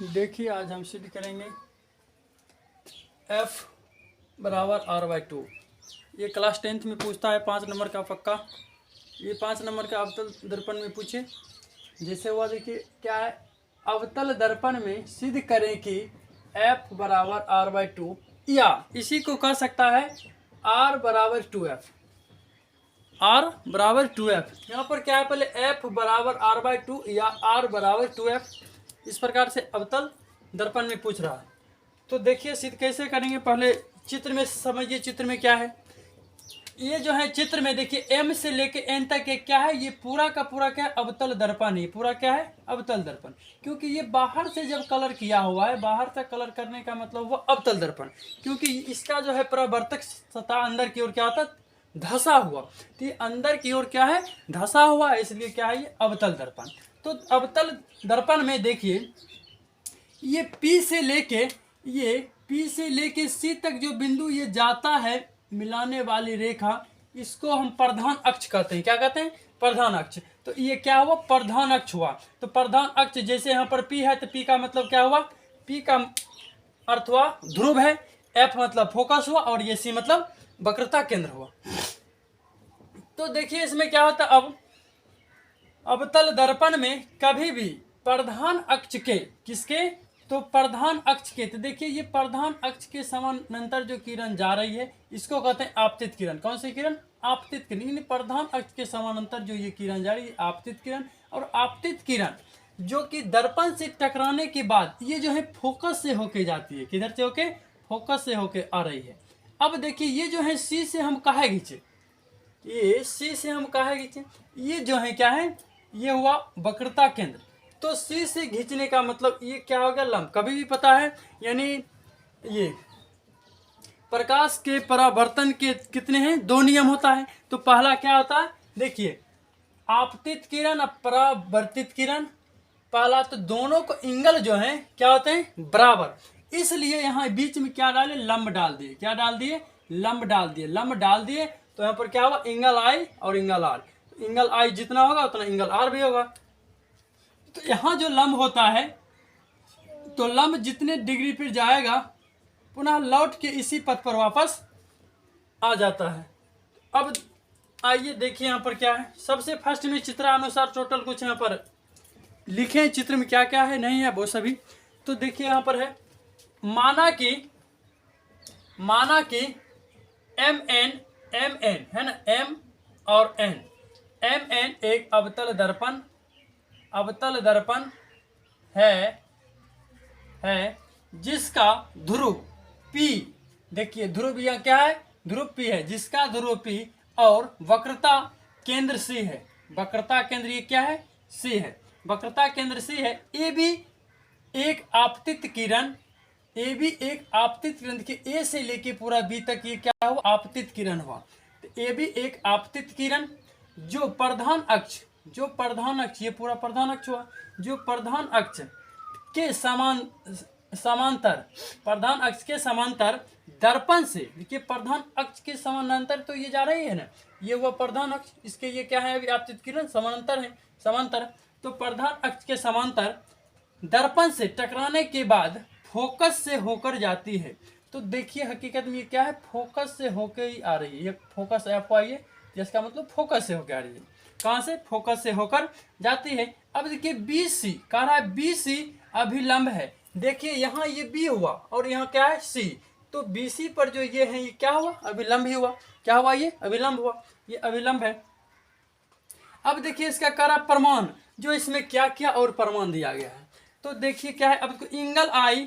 देखिए आज हम सिद्ध करेंगे F बराबर R/2। ये क्लास 10th में पूछता है 5 नंबर का पक्का। ये 5 नंबर का अवतल दर्पण में पूछे जैसे हुआ। देखिए क्या है, अवतल दर्पण में सिद्ध करें कि F बराबर R/2 या इसी को कह सकता है R बराबर 2F। R बराबर 2F। यहाँ पर क्या है, पहले F बराबर R/2 या R बराबर 2F, इस प्रकार से अवतल दर्पण में पूछ रहा है। तो देखिए सिद्ध कैसे करेंगे, पहले चित्र में समझिए। चित्र में क्या है, ये जो है चित्र में देखिए M से लेके N तक ये क्या है, ये पूरा का पूरा क्या है, अवतल दर्पण है। पूरा क्या है, अवतल दर्पण। क्योंकि ये बाहर से जब कलर किया हुआ है, बाहर से कलर करने का मतलब हुआ अवतल दर्पण। क्योंकि इसका जो है परावर्तक सतह अंदर की ओर क्या होता, धसा हुआ। तो ये अंदर की ओर क्या है, धसा हुआ है, इसलिए क्या है, ये अवतल दर्पण। तो अवतल दर्पण में देखिए ये P से लेके C तक जो बिंदु ये जाता है, मिलाने वाली रेखा, इसको हम प्रधान अक्ष कहते हैं। क्या कहते हैं, प्रधान अक्ष। तो ये क्या हुआ, प्रधान अक्ष हुआ। तो प्रधान अक्ष जैसे यहाँ पर P है, तो P का मतलब क्या हुआ, P का अर्थ हुआ ध्रुव है, F मतलब फोकस हुआ, और ये C मतलब वक्रता केंद्र हुआ। तो देखिए इसमें क्या होता है, अब अवतल दर्पण में कभी भी प्रधान अक्ष के, किसके, तो प्रधान अक्ष के, तो देखिए ये प्रधान अक्ष के समानांतर जो किरण जा रही है, इसको कहते हैं आपतित किरण। कौन सी किरण, आपतित किरण। यानी प्रधान अक्ष के समानांतर जो ये किरण जा रही है, आपतित किरण। और आपतित किरण जो कि दर्पण से टकराने के बाद ये जो है फोकस से होके जाती है, किधर से होके, फोकस से होके आ रही है। अब देखिए ये जो है C से हम काहे खींचे, ये C से हम काहे खींचे, ये जो है क्या है, ये हुआ वक्रता केंद्र। तो C से खींचने का मतलब ये क्या हो गया, लंब। कभी भी पता है, यानी ये प्रकाश के परावर्तन के कितने हैं, 2 नियम होता है। तो पहला क्या होता है, देखिए आपतित किरण और परावर्तित किरण, पहला तो दोनों को एंगल जो है क्या होते हैं, बराबर। इसलिए यहाँ बीच में क्या डाले, लंब डाल दिए। क्या डाल दिए, लंब डाल दिए। लंब डाल दिए तो यहाँ पर क्या हुआ, एंगल I और एंगल R। एंगल I जितना होगा उतना एंगल R भी होगा। तो यहाँ जो लंब होता है, तो लंब जितने डिग्री पर जाएगा पुनः लौट के इसी पथ पर वापस आ जाता है। अब आइए देखिए यहाँ पर क्या है। सबसे फर्स्ट में चित्रानुसार टोटल कुछ यहाँ पर लिखे, चित्र में क्या क्या है, नहीं है वो सभी। तो देखिए यहाँ पर है, माना कि MN है ना, M और N, MN एक अवतल दर्पण है जिसका ध्रुव P, देखिए ध्रुव यहाँ क्या है, ध्रुव P है, जिसका ध्रुव P और वक्रता केंद्र C है। वक्रता केंद्र ये क्या है, C है। वक्रता केंद्र C है। ए भी एक आपतित किरण के A से लेके पूरा B तक ये क्या हुआ, आपतित किरण हुआ। तो ए भी एक आपतित किरण जो प्रधान अक्ष, ये पूरा प्रधान अक्ष हुआ, जो प्रधान अक्ष के समांतर, प्रधान अक्ष के समांतर दर्पण से, देखिए प्रधान अक्ष के समानांतर तो ये जा रही है ना, ये हुआ प्रधान अक्ष, इसके ये क्या है, अभी आपतित किरण समानांतर है, समांतर। तो प्रधान अक्ष के समांतर दर्पण से टकराने के बाद फोकस से होकर जाती है। तो देखिए हकीकत में ये क्या है, फोकस से होकर ही आ रही है। ये फोकस F आई है, जिसका मतलब फोकस से होकर आ रही है। कहाँ से, फोकस से होकर जाती है। अब देखिए BC कह रहा है, BC अभिलंब है। देखिए यहाँ ये B हुआ और यहाँ क्या है, C। तो BC पर जो ये है, ये क्या हुआ, अभिलंब ही हुआ। क्या हुआ, ये अभिलंब हुआ, ये अभिलंब है। अब देखिए इसका करा प्रमाण, जो इसमें क्या क्या और प्रमाण दिया गया है। तो देखिए क्या है, अब एंगल I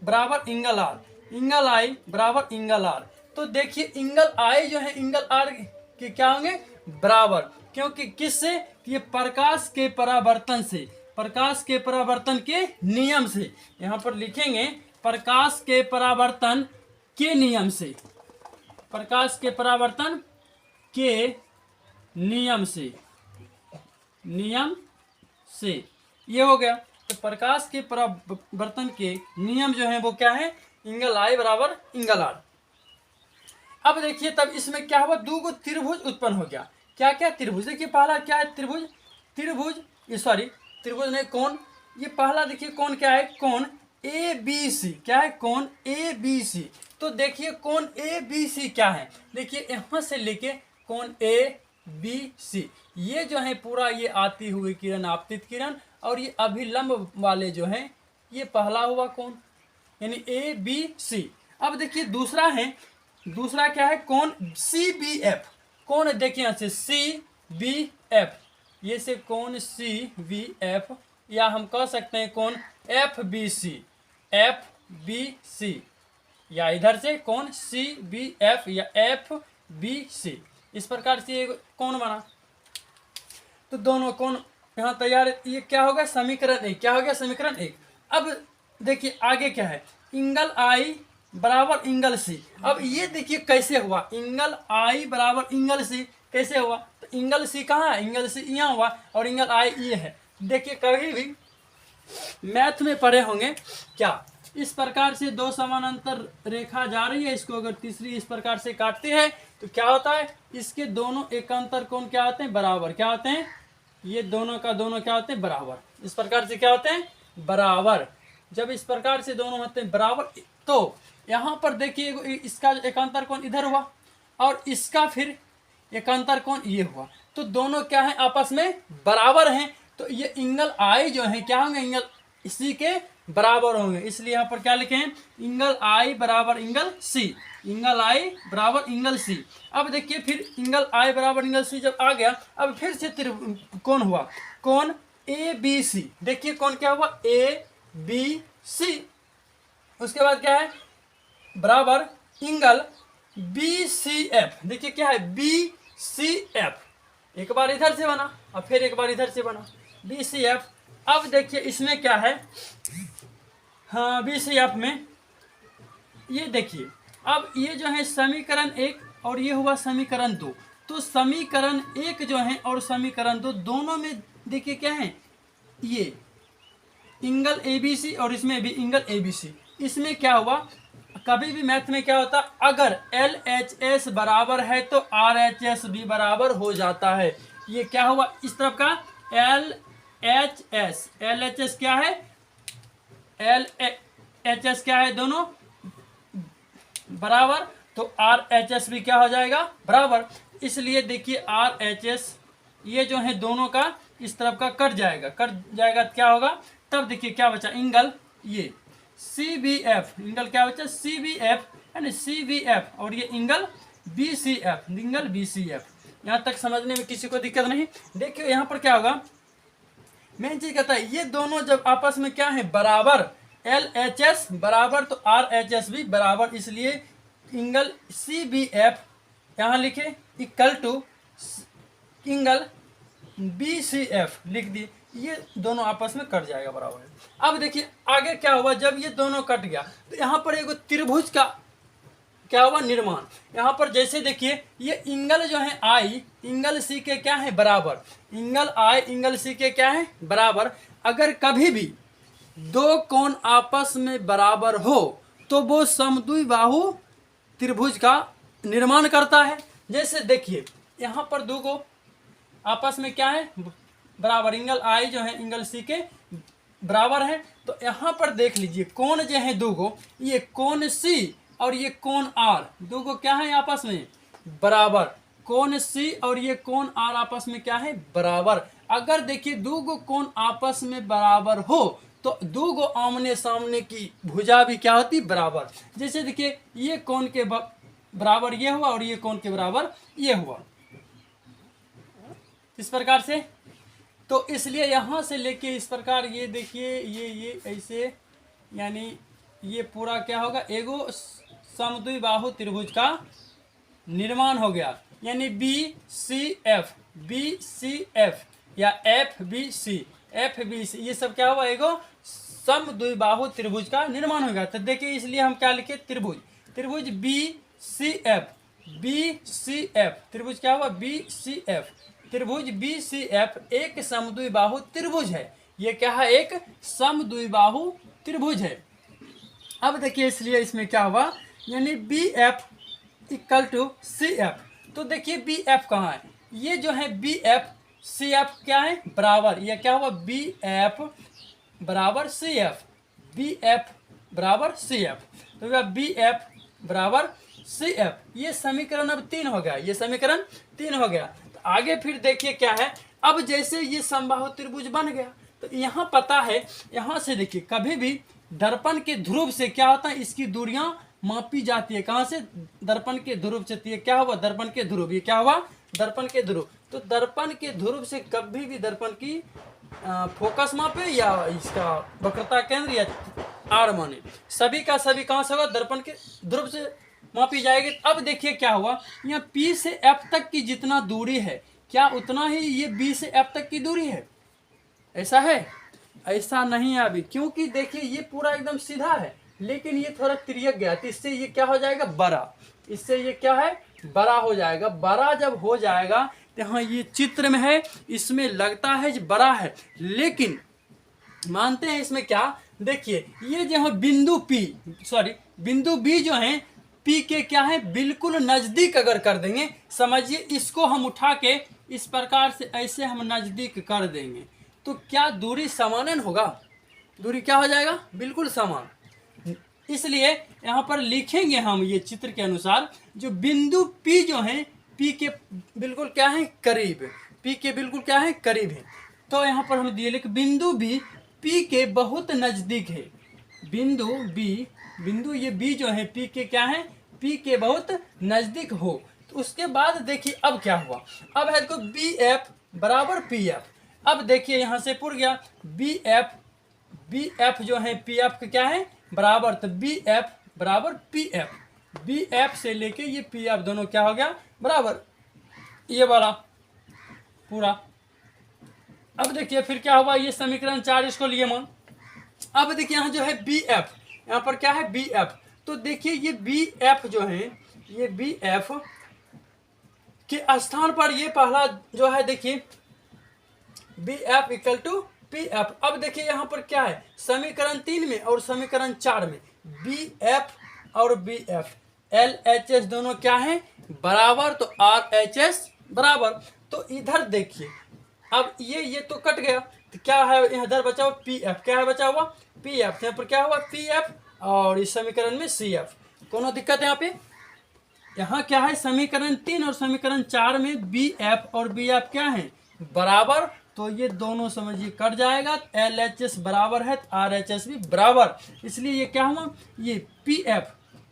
बराबर एंगल R, एंगल I बराबर एंगल R। तो देखिए एंगल I जो है एंगल R के क्या होंगे, बराबर। क्योंकि किससे, ये प्रकाश के परावर्तन से, प्रकाश के परावर्तन के नियम से। यहाँ पर लिखेंगे प्रकाश के परावर्तन के नियम से, प्रकाश के परावर्तन के नियम से ये हो गया। तो प्रकाश के परावर्तन के नियम जो है वो क्या है, एंगल I बराबर एंगल R। अब देखिए तब इसमें क्या हुआ, 2 त्रिभुज उत्पन्न हो गया। क्या क्या त्रिभुज, देखिए पहला क्या है, त्रिभुज नहीं, कोण। ये पहला देखिए कौन क्या है, कौन ए बी सी, क्या है कौन ए बी सी। तो देखिए कौन ए बी सी क्या है, देखिए यहाँ से लेके कौन ए बी सी, ये जो है पूरा ये आती हुई किरण, आपतित किरण, और ये अभिलंब वाले जो हैं ये पहला हुआ कौन, यानी ए बी सी। अब देखिए दूसरा है, दूसरा क्या है कौन सी बी एफ, कौन है देखिए यहाँ से सी बी एफ, ये से कौन सी बी एफ, या हम कह सकते हैं कौन F B C, F B C, या इधर से कौन सी बी एफ या एफ बी सी, इस प्रकार से ये कौन बना। तो दोनों कौन यहाँ तैयार है, ये क्या होगा समीकरण एक, क्या हो गया समीकरण एक। अब देखिए आगे क्या है, इंगल आई बराबर इंगल सी। अब ये देखिए कैसे हुआ, इंगल आई बराबर इंगल सी कैसे हुआ, तो इंगल सी कहाँ है, इंगल सी यहाँ हुआ और इंगल आई ये है। देखिए कभी भी मैथ में पढ़े होंगे क्या, इस प्रकार से दो समानांतर रेखा जा रही है, इसको अगर तीसरी इस प्रकार से काटते हैं तो क्या होता है, इसके दोनों एकांतर कोण क्या होते हैं, बराबर क्या होते हैं, ये दोनों का दोनों क्या होते हैं बराबर, इस प्रकार से क्या होते हैं बराबर। जब इस प्रकार से दोनों होते हैं बराबर, तो यहाँ पर देखिए इसका एकांतर कोण इधर हुआ और इसका फिर एकांतर कोण ये हुआ, तो दोनों क्या है आपस में बराबर हैं। तो ये इंगल आई जो है क्या होंगे, इंगल इसी के बराबर होंगे, इसलिए यहाँ पर क्या लिखे हैं इंगल आई बराबर इंगल सी, इंगल आई बराबर इंगल सी। अब देखिए फिर इंगल आई बराबर इंगल सी जब आ गया, अब फिर से कौन हुआ, कौन ए बी सी, देखिए कौन क्या हुआ ए बी सी, उसके बाद क्या है बराबर इंगल बी सी एफ, देखिए क्या है बी सी एफ, एक बार इधर से बना और फिर एक बार इधर से बना बी सी एफ। अब देखिए इसमें क्या है, हाँ बी सी एफ में ये देखिए, अब ये जो है समीकरण एक और ये हुआ समीकरण दो, तो समीकरण एक जो है और समीकरण दो दोनों में देखिए क्या है, ये इंगल ए बी सी और इसमें भी इंगल ए बी सी। इसमें क्या हुआ, कभी भी मैथ में क्या होता, अगर एल एच एस बराबर है तो आर एच एस भी बराबर हो जाता है। ये क्या हुआ इस तरफ का L H S, L H S क्या है, एल एच एस क्या है दोनों बराबर, तो आर एच एस भी क्या हो जाएगा बराबर। इसलिए देखिए आर एच एस ये जो है दोनों का इस तरफ का कट जाएगा, कट जाएगा तो क्या होगा, तब देखिए क्या बचा इंगल ये सी बी एफ, इंगल क्या बचा सी बी एफ यानी सी बी एफ, और ये angle B C F, angle B C F. यहाँ तक समझने में किसी को दिक्कत नहीं। देखिए यहाँ पर क्या होगा, मेन चीज कहता है ये दोनों जब आपस में क्या है बराबर, एल एच एस बराबर तो आर एच एस भी बराबर, इसलिए इंगल सी बी एफ यहाँ लिखे equal to angle B C F लिख दिए, ये दोनों आपस में कट जाएगा बराबर। अब देखिए आगे क्या हुआ, जब ये दोनों कट गया तो यहाँ पर एक त्रिभुज का क्या हुआ निर्माण। यहाँ पर जैसे देखिए ये इंगल जो है आई इंगल सी के क्या है बराबर, इंगल आई इंगल सी के क्या है बराबर। अगर कभी भी दो कोण आपस में बराबर हो तो वो समद्विबाहु त्रिभुज का निर्माण करता है। जैसे देखिए यहाँ पर दो को आपस में क्या है बराबर, इंगल आई जो है इंगल सी के बराबर है, तो यहाँ पर देख लीजिए कोण जो है दो को, ये कोण सी और ये कोण आर, दो को क्या है आपस में बराबर, कोण सी और ये कोण आर आपस में क्या है बराबर। अगर देखिए दो गो कोण आपस में बराबर हो तो दो गो आमने सामने की भुजा भी क्या होती बराबर। जैसे देखिए ये कोण के बराबर ये हुआ और ये कोण के बराबर ये हुआ, इस प्रकार से। तो इसलिए यहाँ से लेके इस प्रकार ये देखिए ये ऐसे, यानी ये पूरा क्या होगा एगो समद्विबाहु त्रिभुज का निर्माण हो गया, यानी बी सी एफ या एफ बी सी ये सब क्या हुआ एगो समद्विबाहु त्रिभुज का निर्माण हो गया। तो देखिए इसलिए हम क्या लिखे त्रिभुज बी सी एफ त्रिभुज क्या हुआ बी सी एफ, त्रिभुज बी सी एफ एक समद्विबाहु त्रिभुज है। ये क्या है एक समद्विबाहु त्रिभुज है। अब देखिए इसलिए इसमें क्या हुआ, यानी B F equal to C F. तो देखिए बी एफ कहाँ है, ये जो है बी एफ सी एफ क्या है बराबर, ये क्या हुआ बी एफ बराबर सी एफ, बी एफ बराबर सी एफ, तो बी एफ बराबर सी एफ। ये समीकरण अब 3 हो गया, ये समीकरण 3 हो गया। तो आगे फिर देखिए क्या है, अब जैसे ये समबाहु त्रिभुज बन गया, तो यहाँ पता है, यहाँ से देखिए कभी भी दर्पण के ध्रुव से क्या होता है, इसकी दूरियां मापी जाती है। कहाँ से? दर्पण के ध्रुव से। तो ये क्या हुआ? दर्पण के ध्रुव। ये क्या हुआ? दर्पण के ध्रुव। तो दर्पण के ध्रुव से कभी भी दर्पण की फोकस मापे या इसका वक्रता केंद्र या आर माने, सभी का सभी कहाँ से होगा? दर्पण के ध्रुव से मापी जाएगी। अब देखिए क्या हुआ, यहाँ P से F तक की जितना दूरी है, क्या उतना ही ये B से F तक की दूरी है? ऐसा है? ऐसा नहीं है अभी, क्योंकि देखिए ये पूरा एकदम सीधा है, लेकिन ये थोड़ा तिर्यक गया, तो इससे ये क्या हो जाएगा? बड़ा। इससे ये क्या है? बड़ा हो जाएगा। बड़ा जब हो जाएगा तो हाँ, ये चित्र में है, इसमें लगता है बड़ा है, लेकिन मानते हैं इसमें क्या, देखिए ये जो है बिंदु बी जो है पी के क्या है, बिल्कुल नजदीक अगर कर देंगे, समझिए इसको हम उठा के इस प्रकार से ऐसे हम नजदीक कर देंगे, तो क्या दूरी समानन होगा? दूरी क्या हो जाएगा? बिल्कुल समान। इसलिए यहाँ पर लिखेंगे हम ये चित्र के अनुसार, जो बिंदु P जो है P के बिल्कुल क्या है? करीब। P के बिल्कुल क्या है? करीब है। तो यहाँ पर हम दिए लिख, बिंदु B P के बहुत नजदीक है। बिंदु ये B जो है P के क्या है? P के बहुत नजदीक हो। तो उसके बाद देखिए अब क्या हुआ, अब है देखो BF बराबर PF। अब देखिए यहाँ से पुर गया, BF जो है PF का क्या है? बराबर, तो BF बराबर PF। BF से लेके ये PF दोनों क्या हो गया? बराबर। ये वाला पूरा। अब देखिए फिर क्या हुआ, ये समीकरण 4 इसको लिए मान। अब देखिए यहाँ जो है BF, यहाँ पर क्या है? BF। तो देखिए ये BF जो है, ये BF के स्थान पर ये पहला जो है, देखिए BF इक्वल टू PF। अब देखिए यहाँ पर क्या है, समीकरण 3 में और समीकरण 4 में BF और BF LHS दोनों क्या है? बराबर, तो RHS बराबर। तो इधर देखिए अब ये तो कट गया, तो क्या है इधर बचा हुआ? PF। क्या है बचा हुआ? PF। यहाँ पर क्या हुआ? PF, और इस समीकरण में CF। कोनो दिक्कत है यहाँ पे? यहाँ क्या है, समीकरण 3 और समीकरण 4 में BF और BF क्या है? बराबर। तो ये दोनों समझिए कट जाएगा, LHS बराबर है, RHS भी बराबर। इसलिए ये क्या हुआ, ये PF,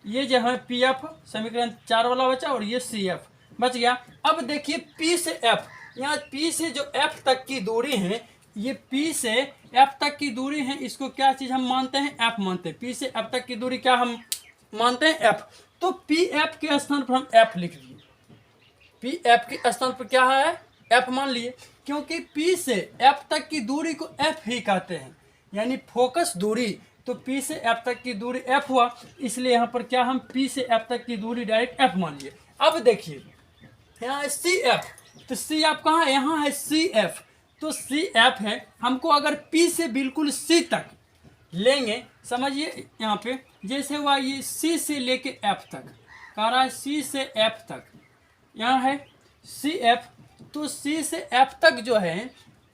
ये जो है PF समीकरण 4 वाला बचा, और ये CF बच गया। अब देखिए P से F, यहाँ P से जो F तक की दूरी है, ये P से F तक की दूरी है, इसको क्या चीज हम मानते हैं? F मानते हैं। P से F तक की दूरी क्या हम मानते हैं? F। तो PF के स्थान पर हम F लिख लिए। PF के स्थान पर क्या है? F मान लिए, क्योंकि P से F तक की दूरी को F ही कहते हैं, यानी फोकस दूरी। तो P से F तक की दूरी F हुआ, इसलिए यहाँ पर क्या हम P से F तक की दूरी डायरेक्ट F मान लिए। अब देखिए यहाँ है CF, तो CF कहाँ है? यहाँ है CF। तो CF है, हमको अगर P से बिल्कुल C तक लेंगे, समझिए यहाँ पे जैसे हुआ ये C से लेके F तक, कह रहा है C से F तक, यहाँ है CF। तो C से F तक जो है,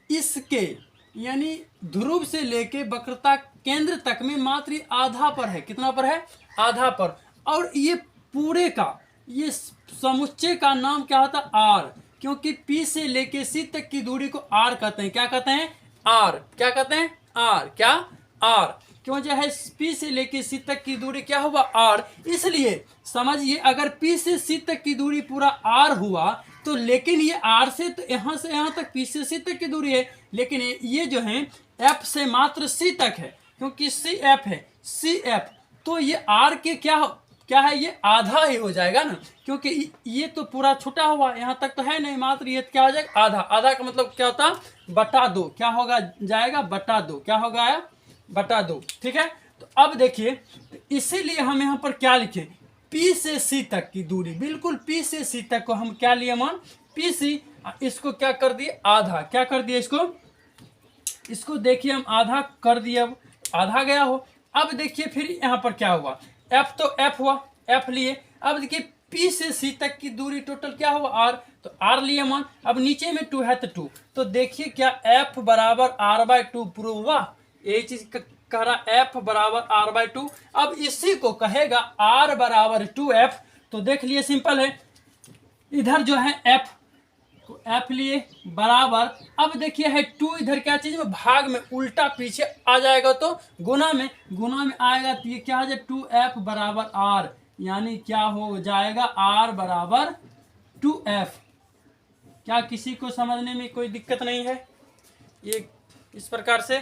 इसके यानी ध्रुव से लेके वक्रता केंद्र तक में मात्र आधा पर है। कितना पर है? आधा पर। और ये पूरे का, ये समुच्चय का नाम क्या होता है? R, क्योंकि P से लेके C तक की दूरी को R कहते हैं। क्या कहते हैं? R। क्या कहते हैं? R। क्या? R। क्यों जो है P से लेके C तक की दूरी क्या हुआ? R। इसलिए समझिए अगर P से C तक की दूरी पूरा R हुआ, तो लेकिन ये R से तो यहाँ से यहाँ तक P से C तक की दूरी है, लेकिन ये जो है F से मात्र C तक है, क्योंकि CF है, CF। तो ये R के क्या है? ये आधा ही हो जाएगा ना, क्योंकि ये तो पूरा छुटा हुआ यहाँ तक तो है नहीं, मात्र ये क्या हो जाएगा? आधा। आधा का मतलब क्या होता? बटा 2। क्या होगा? जाएगा बटा 2। क्या होगा? बटा 2। ठीक है। तो अब देखिए, इसीलिए हम यहाँ पर क्या लिखे? P से C तक की दूरी, बिल्कुल P से C तक को हम क्या लिए मान? PC। इसको क्या कर दिए? आधा। क्या कर दिए इसको देखिए हम आधा कर दिए, अब आधा गया हो। अब देखिए फिर यहाँ पर क्या हुआ, F तो F हुआ, F लिए। अब देखिए P से C तक की दूरी टोटल क्या हुआ? R। तो R लिए मान। अब नीचे में 2 है तो 2, तो देखिए क्या F बराबर R/2 प्रूव हुआ? यही चीज कह रहा एफ बराबर आर बाई टू। अब इसी को कहेगा आर बराबर टू एफ, तो देख लिए सिंपल है, इधर जो है एफ, तो एफ लिए बराबर, अब देखिए है टू, इधर क्या चीज में भाग में उल्टा पीछे आ जाएगा तो गुना में आएगा, तो ये क्या हो जाए टू एफ बराबर आर, यानी क्या हो जाएगा आर बराबर टू एफ। क्या किसी को समझने में कोई दिक्कत नहीं है? ये इस प्रकार से